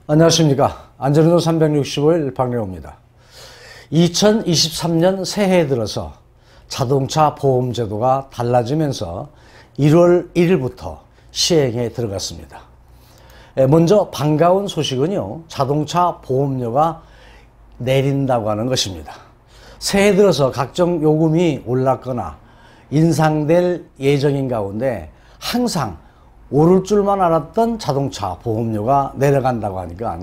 안녕하십니까. 안전운전 365일 박래호입니다. 2023년 새해에 들어서 자동차 보험제도가 달라지면서 1월 1일부터 시행에 들어갔습니다. 먼저 반가운 소식은요, 자동차 보험료가 내린다고 하는 것입니다. 새해 들어서 각종 요금이 올랐거나 인상될 예정인 가운데 항상 오를 줄만 알았던 자동차 보험료가 내려간다고 하니까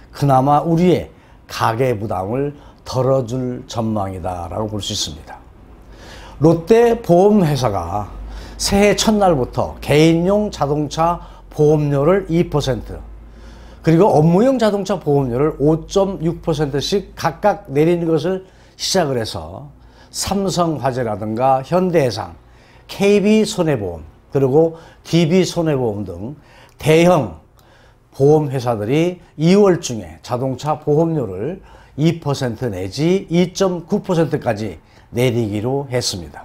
그나마 우리의 가계 부담을 덜어줄 전망이다라고 볼 수 있습니다. 롯데 보험회사가 새해 첫날부터 개인용 자동차 보험료를 2%, 그리고 업무용 자동차 보험료를 5.6%씩 각각 내리는 것을 시작을 해서 삼성화재라든가 현대해상, KB손해보험, 그리고 DB손해보험 등 대형 보험회사들이 2월 중에 자동차 보험료를 2% 내지 2.9%까지 내리기로 했습니다.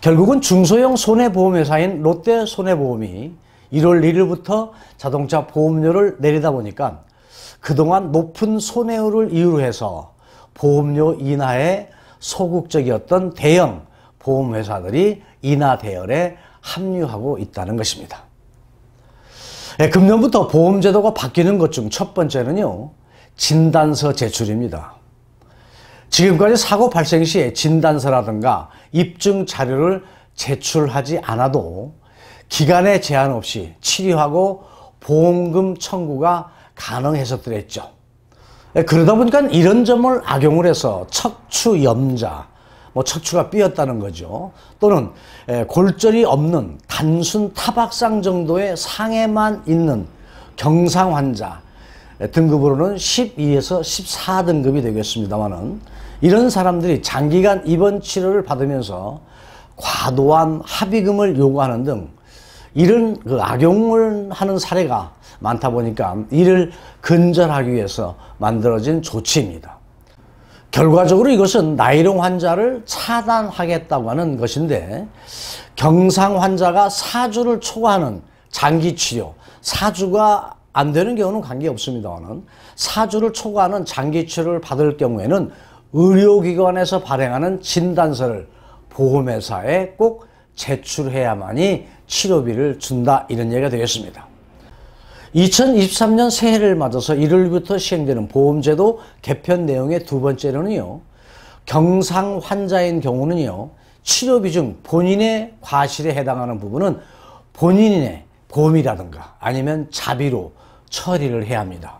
결국은 중소형 손해보험회사인 롯데손해보험이 1월 1일부터 자동차 보험료를 내리다 보니까 그동안 높은 손해율을 이유로 해서 보험료 인하에 소극적이었던 대형 보험회사들이 인하 대열에 합류하고 있다는 것입니다. 금년부터 보험제도가 바뀌는 것 중 첫 번째는요, 진단서 제출입니다. 지금까지 사고 발생 시에 진단서라든가 입증 자료를 제출하지 않아도 기간에 제한 없이 치료하고 보험금 청구가 가능했었더랬죠. 그러다 보니까 이런 점을 악용을 해서 척추염자, 척추가 삐었다는 거죠. 또는 골절이 없는 단순 타박상 정도의 상해만 있는 경상 환자 등급으로는 12에서 14등급이 되겠습니다만은, 이런 사람들이 장기간 입원 치료를 받으면서 과도한 합의금을 요구하는 등 이런 악용을 하는 사례가 많다 보니까 이를 근절하기 위해서 만들어진 조치입니다. 결과적으로 이것은 나이롱 환자를 차단하겠다고 하는 것인데, 경상 환자가 4주를 초과하는 장기 치료, 4주가 안 되는 경우는 관계없습니다만 4주를 초과하는 장기 치료를 받을 경우에는 의료기관에서 발행하는 진단서를 보험회사에 꼭 제출해야만이 치료비를 준다, 이런 얘기가 되겠습니다. 2023년 새해를 맞아서 1월부터 시행되는 보험제도 개편 내용의 두 번째로는요, 경상 환자인 경우는요, 치료비 중 본인의 과실에 해당하는 부분은 본인의 보험이라든가 아니면 자비로 처리를 해야 합니다.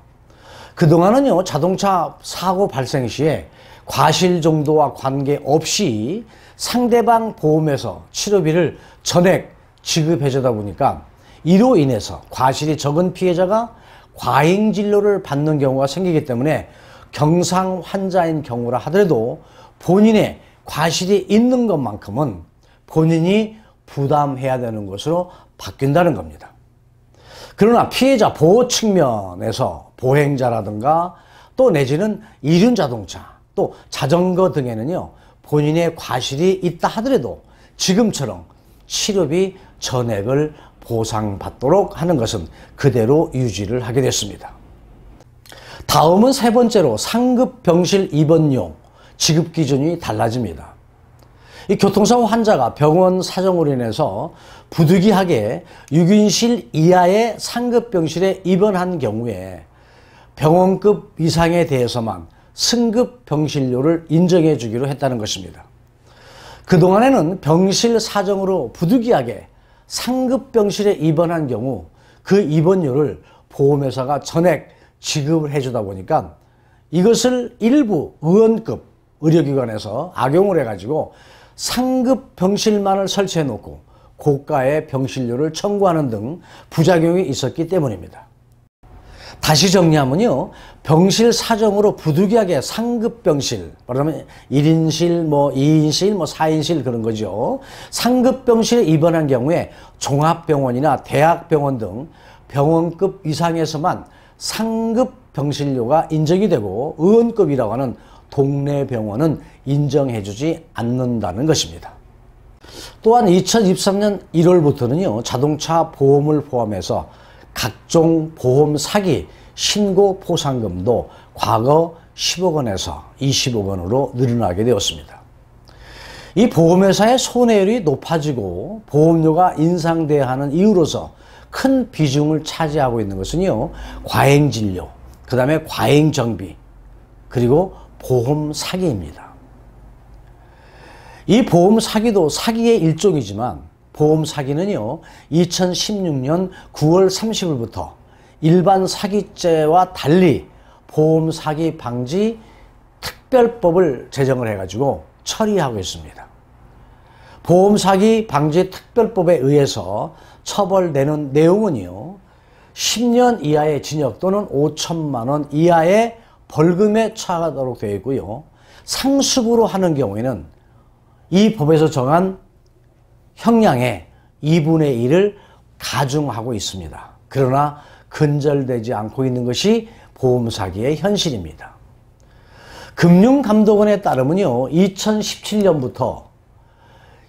그동안은요, 자동차 사고 발생 시에 과실 정도와 관계없이 상대방 보험에서 치료비를 전액 지급해 주다 보니까 이로 인해서 과실이 적은 피해자가 과잉 진료를 받는 경우가 생기기 때문에 경상 환자인 경우라 하더라도 본인의 과실이 있는 것만큼은 본인이 부담해야 되는 것으로 바뀐다는 겁니다. 그러나 피해자 보호 측면에서 보행자라든가 또 내지는 이륜자동차, 또 자전거 등에는요, 본인의 과실이 있다 하더라도 지금처럼 치료비 전액을 보상받도록 하는 것은 그대로 유지를 하게 됐습니다. 다음은 세 번째로 상급 병실 입원료 지급 기준이 달라집니다. 이 교통사고 환자가 병원 사정으로 인해서 부득이하게 6인실 이하의 상급 병실에 입원한 경우에 병원급 이상에 대해서만 승급 병실료를 인정해 주기로 했다는 것입니다. 그동안에는 병실 사정으로 부득이하게 상급 병실에 입원한 경우 그 입원료를 보험회사가 전액 지급을 해주다 보니까 이것을 일부 의원급 의료기관에서 악용을 해가지고 상급 병실만을 설치해 놓고 고가의 병실료를 청구하는 등 부작용이 있었기 때문입니다. 다시 정리하면요, 병실 사정으로 부득이하게 상급 병실, 말하자면 1인실, 2인실, 4인실 그런 거죠. 상급 병실에 입원한 경우에 종합병원이나 대학병원 등 병원급 이상에서만 상급 병실료가 인정이 되고 의원급이라고 하는 동네 병원은 인정해주지 않는다는 것입니다. 또한 2023년 1월부터는요, 자동차 보험을 포함해서 각종 보험 사기 신고 포상금도 과거 10억 원에서 20억 원으로 늘어나게 되었습니다. 이 보험회사의 손해율이 높아지고 보험료가 인상돼야 하는 이유로서 큰 비중을 차지하고 있는 것은요, 과잉진료, 그 다음에 과잉정비, 그리고 보험 사기입니다. 이 보험 사기도 사기의 일종이지만 보험 사기는요, 2016년 9월 30일부터 일반 사기죄와 달리 보험 사기 방지 특별법을 제정을 해가지고 처리하고 있습니다. 보험 사기 방지 특별법에 의해서 처벌되는 내용은요, 10년 이하의 징역 또는 5천만 원 이하의 벌금에 처하도록 되어 있고요. 상습으로 하는 경우에는 이 법에서 정한 형량의 2분의 1을 가중하고 있습니다. 그러나 근절되지 않고 있는 것이 보험 사기의 현실입니다. 금융감독원에 따르면요, 2017년부터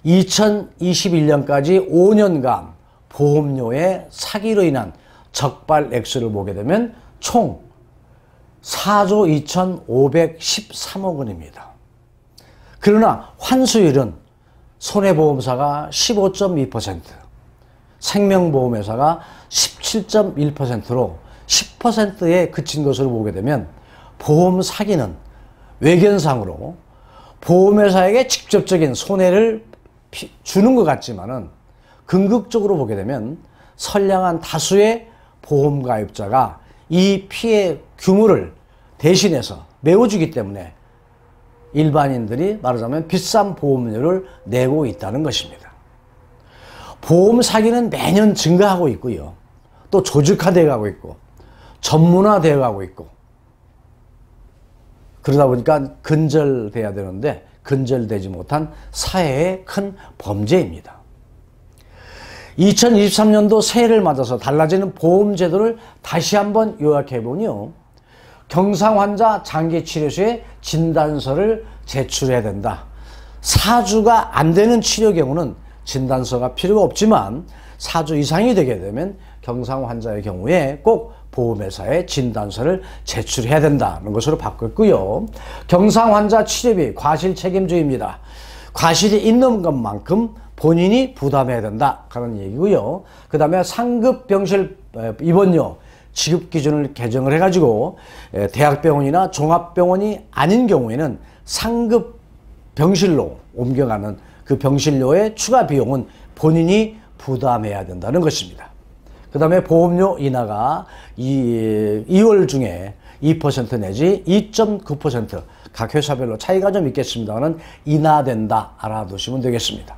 2021년까지 5년간 보험료의 사기로 인한 적발 액수를 보게 되면 총 4조 2,513억 원입니다. 그러나 환수율은 손해보험사가 15.2%, 생명보험회사가 17.1%로 10%에 그친 것으로 보게 되면 보험 사기는 외견상으로 보험회사에게 직접적인 손해를 주는 것 같지만은 궁극적으로 보게 되면 선량한 다수의 보험가입자가 이 피해 규모를 대신해서 메워주기 때문에 일반인들이 말하자면 비싼 보험료를 내고 있다는 것입니다. 보험 사기는 매년 증가하고 있고요. 또 조직화되어 가고 있고 전문화되어 가고 있고 그러다 보니까 근절돼야 되는데 근절되지 못한 사회의 큰 범죄입니다. 2023년도 새해를 맞아서 달라지는 보험 제도를 다시 한번 요약해보면요, 경상환자 장기치료소에 진단서를 제출해야 된다. 4주가 안 되는 치료 경우는 진단서가 필요가 없지만 4주 이상이 되게 되면 경상환자의 경우에 꼭 보험회사에 진단서를 제출해야 된다는 것으로 바꿨고요. 경상환자 치료비 과실 책임주의입니다. 과실이 있는 것만큼 본인이 부담해야 된다 하는 얘기고요. 그 다음에 상급 병실 입원료 지급 기준을 개정을 해가지고 대학병원이나 종합병원이 아닌 경우에는 상급 병실로 옮겨가는 그 병실료의 추가 비용은 본인이 부담해야 된다는 것입니다. 그 다음에 보험료 인하가 2월 중에 2% 내지 2.9% 각 회사별로 차이가 좀 있겠습니다만 인하된다 알아두시면 되겠습니다.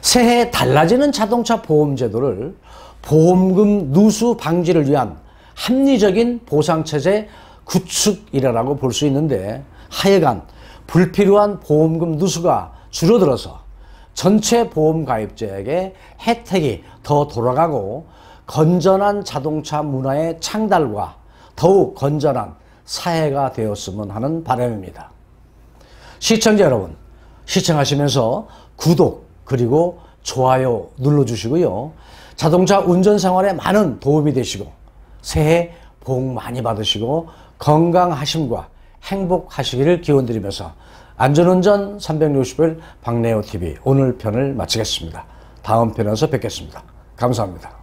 새해 달라지는 자동차 보험 제도를 보험금 누수 방지를 위한 합리적인 보상체제 구축이라고 볼 수 있는데, 하여간 불필요한 보험금 누수가 줄어들어서 전체 보험 가입자에게 혜택이 더 돌아가고 건전한 자동차 문화의 창달과 더욱 건전한 사회가 되었으면 하는 바람입니다. 시청자 여러분, 시청하시면서 구독 그리고 좋아요 눌러주시고요. 자동차 운전 생활에 많은 도움이 되시고 새해 복 많이 받으시고 건강하심과 행복하시기를 기원드리면서 안전운전 360일 박래호TV 오늘 편을 마치겠습니다. 다음 편에서 뵙겠습니다. 감사합니다.